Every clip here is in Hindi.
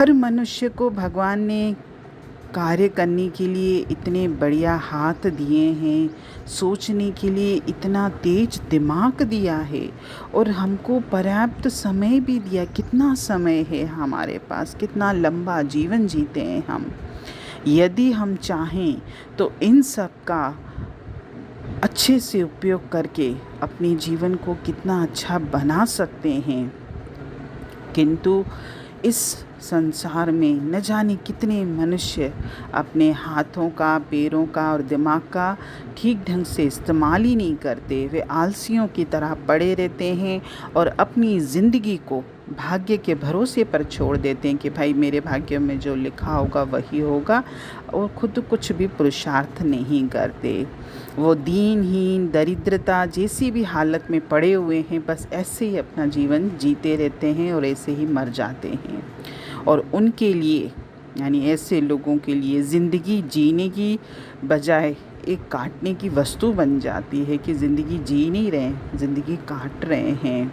हर मनुष्य को भगवान ने कार्य करने के लिए इतने बढ़िया हाथ दिए हैं, सोचने के लिए इतना तेज दिमाग दिया है और हमको पर्याप्त समय भी दिया। कितना समय है हमारे पास, कितना लंबा जीवन जीते हैं हम। यदि हम चाहें तो इन सब का अच्छे से उपयोग करके अपने जीवन को कितना अच्छा बना सकते हैं। किंतु इस संसार में न जाने कितने मनुष्य अपने हाथों का, पैरों का और दिमाग का ठीक ढंग से इस्तेमाल ही नहीं करते। वे आलसियों की तरह पड़े रहते हैं और अपनी ज़िंदगी को भाग्य के भरोसे पर छोड़ देते हैं कि भाई मेरे भाग्य में जो लिखा होगा वही होगा, और खुद कुछ भी पुरुषार्थ नहीं करते। वो दीनहीन, दरिद्रता जैसी भी हालत में पड़े हुए हैं, बस ऐसे ही अपना जीवन जीते रहते हैं और ऐसे ही मर जाते हैं। और उनके लिए, यानी ऐसे लोगों के लिए, ज़िंदगी जीने की बजाय एक काटने की वस्तु बन जाती है कि ज़िंदगी जी नहीं रहे, ज़िंदगी काट रहे हैं।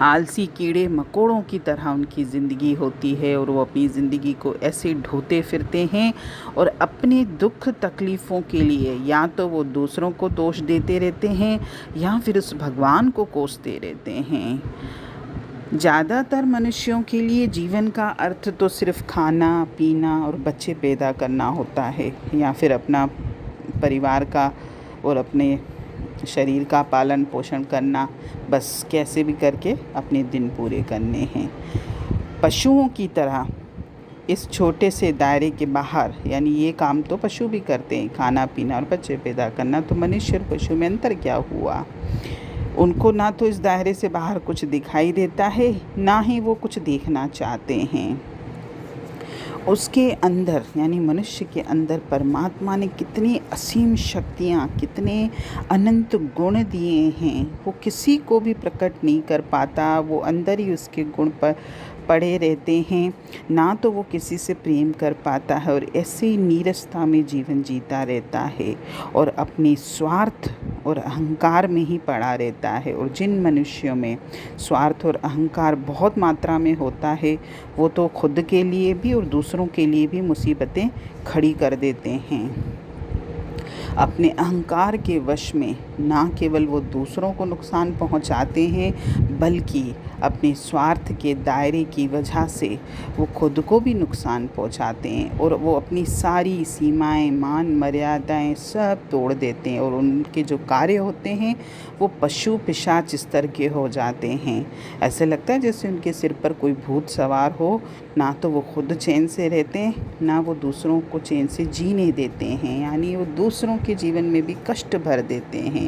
आलसी कीड़े मकोड़ों की तरह उनकी ज़िंदगी होती है और वो अपनी ज़िंदगी को ऐसे ढोते फिरते हैं और अपने दुख तकलीफ़ों के लिए या तो वो दूसरों को दोष देते रहते हैं या फिर उस भगवान को कोसते रहते हैं। ज़्यादातर मनुष्यों के लिए जीवन का अर्थ तो सिर्फ खाना पीना और बच्चे पैदा करना होता है, या फिर अपना परिवार का और अपने शरीर का पालन पोषण करना। बस कैसे भी करके अपने दिन पूरे करने हैं। पशुओं की तरह इस छोटे से दायरे के बाहर, यानी ये काम तो पशु भी करते हैं, खाना पीना और बच्चे पैदा करना, तो मनुष्य और पशु में अंतर क्या हुआ? उनको ना तो इस दायरे से बाहर कुछ दिखाई देता है, ना ही वो कुछ देखना चाहते हैं। उसके अंदर, यानी मनुष्य के अंदर परमात्मा ने कितनी असीम शक्तियाँ, कितने अनंत गुण दिए हैं, वो किसी को भी प्रकट नहीं कर पाता। वो अंदर ही उसके गुण पर पड़े रहते हैं, ना तो वो किसी से प्रेम कर पाता है और ऐसे ही नीरसता में जीवन जीता रहता है और अपने स्वार्थ और अहंकार में ही पड़ा रहता है। और जिन मनुष्यों में स्वार्थ और अहंकार बहुत मात्रा में होता है, वो तो खुद के लिए भी और दूसरों के लिए भी मुसीबतें खड़ी कर देते हैं। अपने अहंकार के वश में ना केवल वो दूसरों को नुकसान पहुंचाते हैं, बल्कि अपने स्वार्थ के दायरे की वजह से वो खुद को भी नुकसान पहुंचाते हैं और वो अपनी सारी सीमाएं, मान मर्यादाएं सब तोड़ देते हैं। और उनके जो कार्य होते हैं वो पशु पिशाच स्तर के हो जाते हैं। ऐसे लगता है जैसे उनके सिर पर कोई भूत सवार हो। ना तो वो खुद चैन से रहते हैं, ना वो दूसरों को चैन से जीने देते हैं, यानी वो दूसरों के जीवन में भी कष्ट भर देते हैं।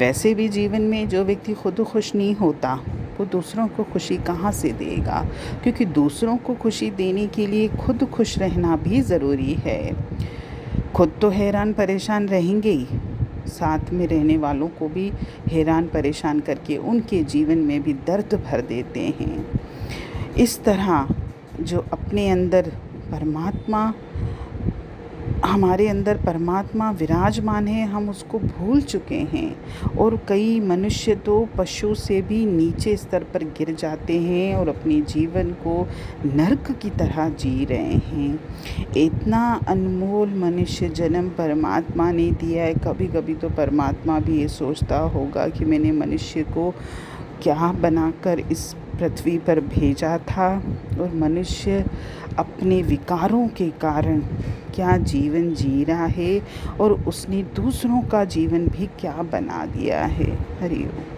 वैसे भी जीवन में जो व्यक्ति खुद खुश नहीं होता, वो दूसरों को खुशी कहाँ से देगा? क्योंकि दूसरों को खुशी देने के लिए खुद खुश रहना भी ज़रूरी है। खुद तो हैरान परेशान रहेंगे ही, साथ में रहने वालों को भी हैरान परेशान करके उनके जीवन में भी दर्द भर देते हैं। इस तरह जो अपने अंदर परमात्मा, हमारे अंदर परमात्मा विराजमान है, हम उसको भूल चुके हैं। और कई मनुष्य तो पशु से भी नीचे स्तर पर गिर जाते हैं और अपने जीवन को नरक की तरह जी रहे हैं। इतना अनमोल मनुष्य जन्म परमात्मा ने दिया है। कभी कभी तो परमात्मा भी ये सोचता होगा कि मैंने मनुष्य को क्या बनाकर इस पृथ्वी पर भेजा था, और मनुष्य अपने विकारों के कारण क्या जीवन जी रहा है और उसने दूसरों का जीवन भी क्या बना दिया है। हरि ओम।